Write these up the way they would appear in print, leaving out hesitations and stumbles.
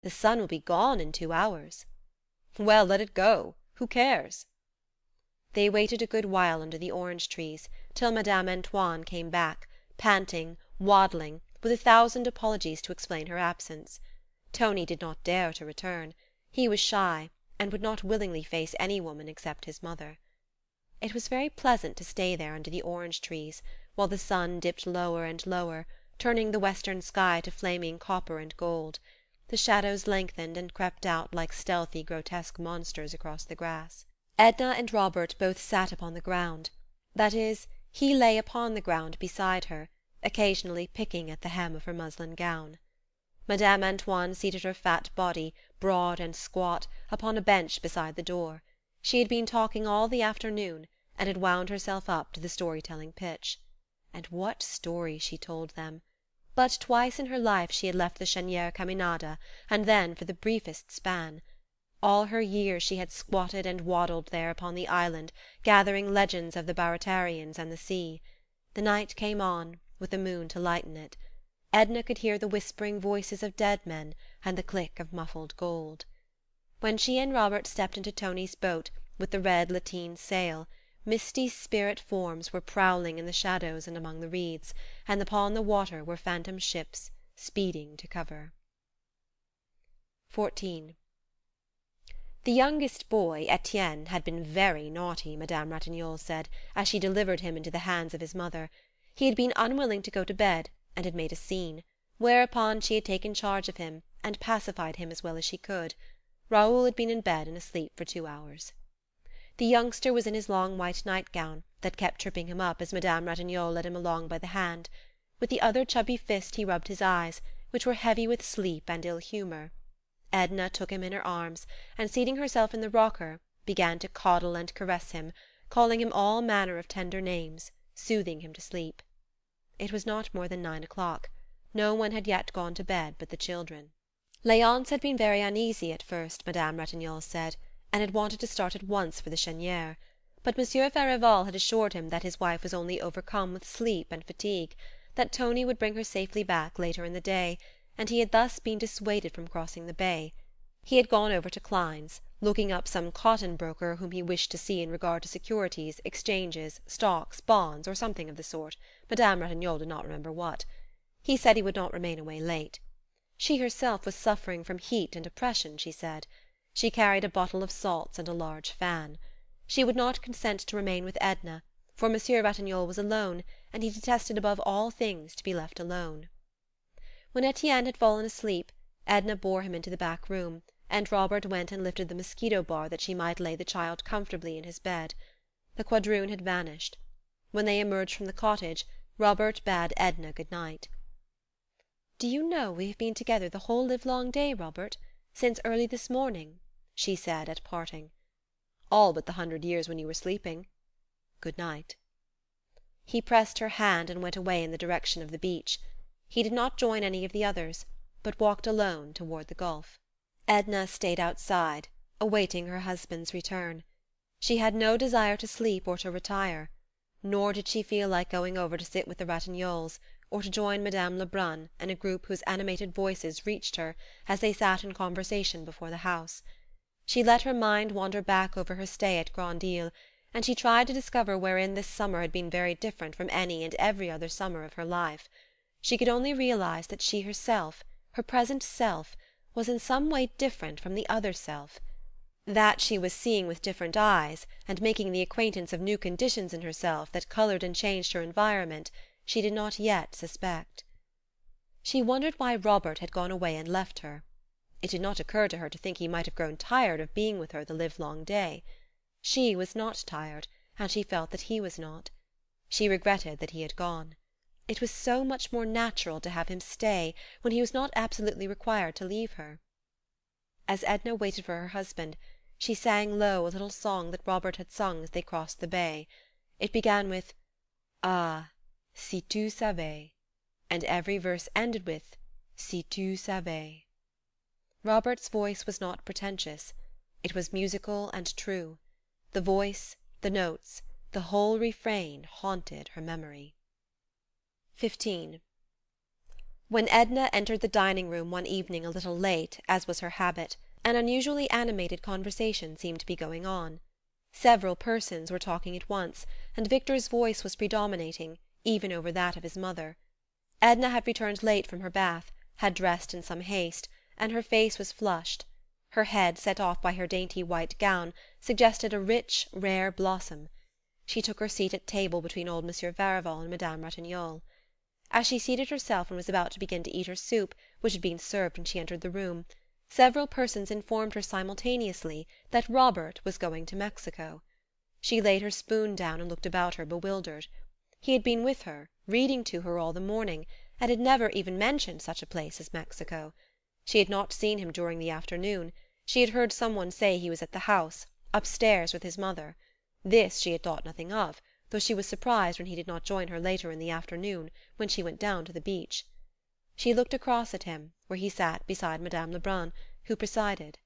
The sun will be gone in 2 hours." "Well, let it go. Who cares?" They waited a good while under the orange trees, till Madame Antoine came back, panting, waddling, with 1,000 apologies to explain her absence. Tony did not dare to return. He was shy, and would not willingly face any woman except his mother. It was very pleasant to stay there under the orange trees, while the sun dipped lower and lower, turning the western sky to flaming copper and gold. The shadows lengthened and crept out like stealthy, grotesque monsters across the grass. Edna and Robert both sat upon the ground. That is, he lay upon the ground beside her, occasionally picking at the hem of her muslin gown. Madame Antoine seated her fat body, broad and squat, upon a bench beside the door. She had been talking all the afternoon, and had wound herself up to the story-telling pitch. And what stories she told them! But twice in her life she had left the Chênière Caminada, and then for the briefest span. All her years she had squatted and waddled there upon the island, gathering legends of the Baratarians and the sea. The night came on, with the moon to lighten it. Edna could hear the whispering voices of dead men and the click of muffled gold. When she and Robert stepped into Tony's boat, with the red lateen sail, misty spirit forms were prowling in the shadows and among the reeds, and upon the water were phantom ships speeding to cover. 14. The youngest boy, Etienne, had been very naughty, Madame Ratignolle said, as she delivered him into the hands of his mother. He had been unwilling to go to bed, and had made a scene, whereupon she had taken charge of him, and pacified him as well as she could. Raoul had been in bed and asleep for 2 hours. The youngster was in his long white nightgown, that kept tripping him up as Madame Ratignolle led him along by the hand. With the other chubby fist he rubbed his eyes, which were heavy with sleep and ill-humour. Edna took him in her arms, and seating herself in the rocker, began to coddle and caress him, calling him all manner of tender names, soothing him to sleep. It was not more than 9 o'clock. No one had yet gone to bed but the children. Léonce had been very uneasy at first, Madame Ratignolle said, and had wanted to start at once for the Chênière. But Monsieur Farival had assured him that his wife was only overcome with sleep and fatigue, that Tony would bring her safely back later in the day, and he had thus been dissuaded from crossing the bay. He had gone over to Klein's, looking up some cotton broker whom he wished to see in regard to securities, exchanges, stocks, bonds, or something of the sort, Madame Ratignolle did not remember what. He said he would not remain away late. She herself was suffering from heat and oppression, she said. She carried a bottle of salts and a large fan. She would not consent to remain with Edna, for Monsieur Ratignolle was alone, and he detested above all things to be left alone. When Etienne had fallen asleep, Edna bore him into the back room, and Robert went and lifted the mosquito bar that she might lay the child comfortably in his bed. The quadroon had vanished. When they emerged from the cottage, Robert bade Edna good night. "Do you know we have been together the whole livelong day, Robert, since early this morning?" she said at parting. "All but the 100 years when you were sleeping. Good night." He pressed her hand and went away in the direction of the beach. He did not join any of the others, but walked alone toward the gulf. Edna stayed outside, awaiting her husband's return. She had no desire to sleep or to retire, nor did she feel like going over to sit with the Ratignolles, or to join Madame Lebrun and a group whose animated voices reached her as they sat in conversation before the house. She let her mind wander back over her stay at Grand Isle, and she tried to discover wherein this summer had been very different from any and every other summer of her life. She could only realize that she herself, her present self, was in some way different from the other self. That she was seeing with different eyes and making the acquaintance of new conditions in herself that coloured and changed her environment, she did not yet suspect. She wondered why Robert had gone away and left her. It did not occur to her to think he might have grown tired of being with her the livelong day. She was not tired, and she felt that he was not. She regretted that he had gone. It was so much more natural to have him stay when he was not absolutely required to leave her. As Edna waited for her husband, she sang low a little song that Robert had sung as they crossed the bay. It began with "Ah, si tu savais," and every verse ended with "si tu savais." Robert's voice was not pretentious. It was musical and true. The voice, the notes, the whole refrain haunted her memory. 15. When Edna entered the dining-room one evening a little late, as was her habit, an unusually animated conversation seemed to be going on. Several persons were talking at once, and Victor's voice was predominating, even over that of his mother. Edna had returned late from her bath, had dressed in some haste, and her face was flushed. Her head, set off by her dainty white gown, suggested a rich, rare blossom. She took her seat at table between old Monsieur Farival and Madame Ratignolle. As she seated herself and was about to begin to eat her soup, which had been served when she entered the room, several persons informed her simultaneously that Robert was going to Mexico. She laid her spoon down and looked about her bewildered. He had been with her, reading to her all the morning, and had never even mentioned such a place as Mexico. She had not seen him during the afternoon. She had heard some one say he was at the house, upstairs with his mother. This she had thought nothing of, though she was surprised when he did not join her later in the afternoon, when she went down to the beach. She looked across at him, where he sat beside Madame Lebrun, who presided.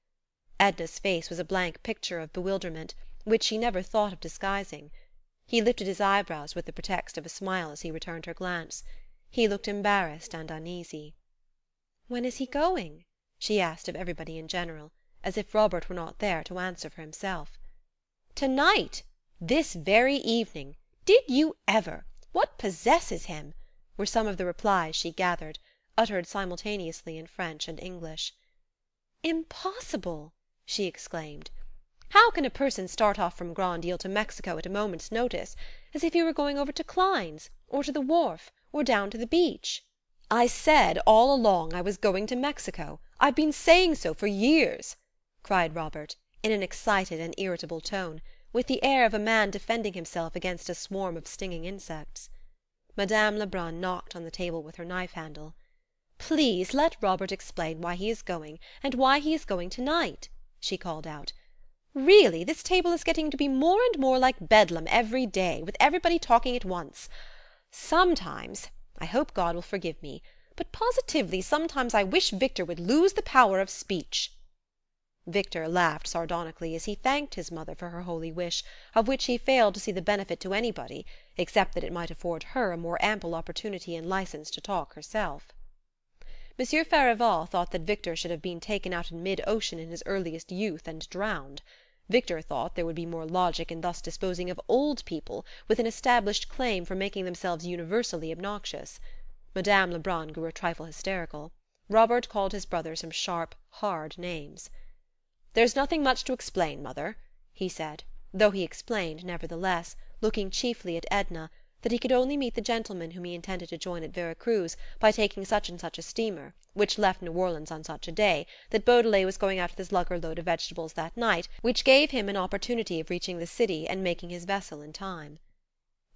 Edna's face was a blank picture of bewilderment, which she never thought of disguising. He lifted his eyebrows with the pretext of a smile as he returned her glance. He looked embarrassed and uneasy. "When is he going?" she asked of everybody in general, as if Robert were not there to answer for himself. "Tonight! This very evening! Did you ever? What possesses him?" were some of the replies she gathered, uttered simultaneously in French and English. "Impossible!" she exclaimed. "How can a person start off from Grand Isle to Mexico at a moment's notice, as if he were going over to Klein's, or to the wharf, or down to the beach?" "I said all along I was going to Mexico. I've been saying so for years," cried Robert, in an excited and irritable tone, with the air of a man defending himself against a swarm of stinging insects. Madame Lebrun knocked on the table with her knife-handle. "Please let Robert explain why he is going, and why he is going tonight," she called out. "Really, this table is getting to be more and more like Bedlam every day, with everybody talking at once. Sometimes—I hope God will forgive me—but positively sometimes I wish Victor would lose the power of speech." Victor laughed sardonically as he thanked his mother for her holy wish, of which he failed to see the benefit to anybody, except that it might afford her a more ample opportunity and licence to talk herself. Monsieur Farival thought that Victor should have been taken out in mid-ocean in his earliest youth and drowned. Victor thought there would be more logic in thus disposing of old people with an established claim for making themselves universally obnoxious. Madame Lebrun grew a trifle hysterical. Robert called his brother some sharp, hard names. "There's nothing much to explain, mother," he said, though he explained, nevertheless, looking chiefly at Edna, that he could only meet the gentleman whom he intended to join at Vera Cruz by taking such and such a steamer, which left New Orleans on such a day, that Beaudelet was going out with his lugger-load of vegetables that night, which gave him an opportunity of reaching the city and making his vessel in time.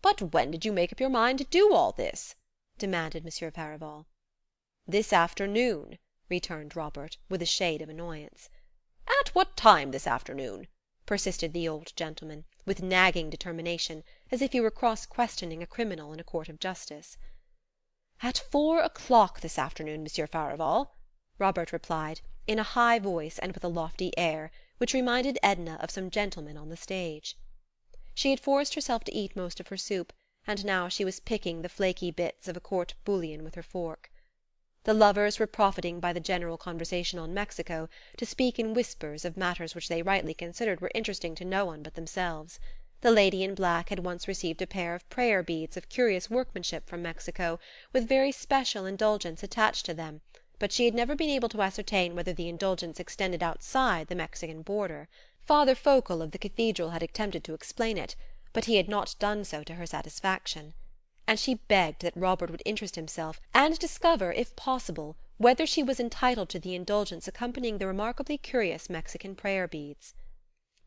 "But when did you make up your mind to do all this?" demanded Monsieur Farival. "This afternoon," returned Robert, with a shade of annoyance. "At what time this afternoon?" persisted the old gentleman, with nagging determination, as if he were cross-questioning a criminal in a court of justice. "At 4 o'clock this afternoon, Monsieur Farival," Robert replied, in a high voice and with a lofty air, which reminded Edna of some gentlemen on the stage. She had forced herself to eat most of her soup, and now she was picking the flaky bits of a court bouillon with her fork. The lovers were profiting by the general conversation on Mexico to speak in whispers of matters which they rightly considered were interesting to no one but themselves. The lady in black had once received a pair of prayer beads of curious workmanship from Mexico, with very special indulgence attached to them, but she had never been able to ascertain whether the indulgence extended outside the Mexican border. Father Fochel of the cathedral had attempted to explain it, but he had not done so to her satisfaction. And she begged that Robert would interest himself and discover, if possible, whether she was entitled to the indulgence accompanying the remarkably curious Mexican prayer beads.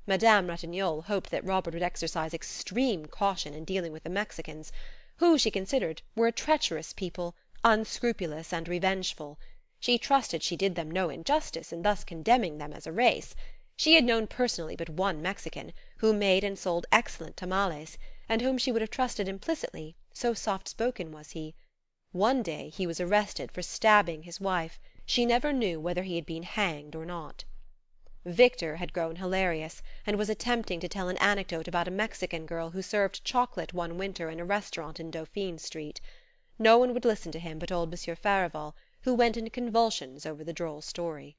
Madame Ratignolle hoped that Robert would exercise extreme caution in dealing with the Mexicans, who, she considered, were a treacherous people, unscrupulous and revengeful. She trusted she did them no injustice in thus condemning them as a race. She had known personally but one Mexican, who made and sold excellent tamales, and whom she would have trusted implicitly, so soft-spoken was he. One day he was arrested for stabbing his wife. She never knew whether he had been hanged or not. Victor had grown hilarious, and was attempting to tell an anecdote about a Mexican girl who served chocolate one winter in a restaurant in Dauphine Street. No one would listen to him but old Monsieur Farival, who went into convulsions over the droll story.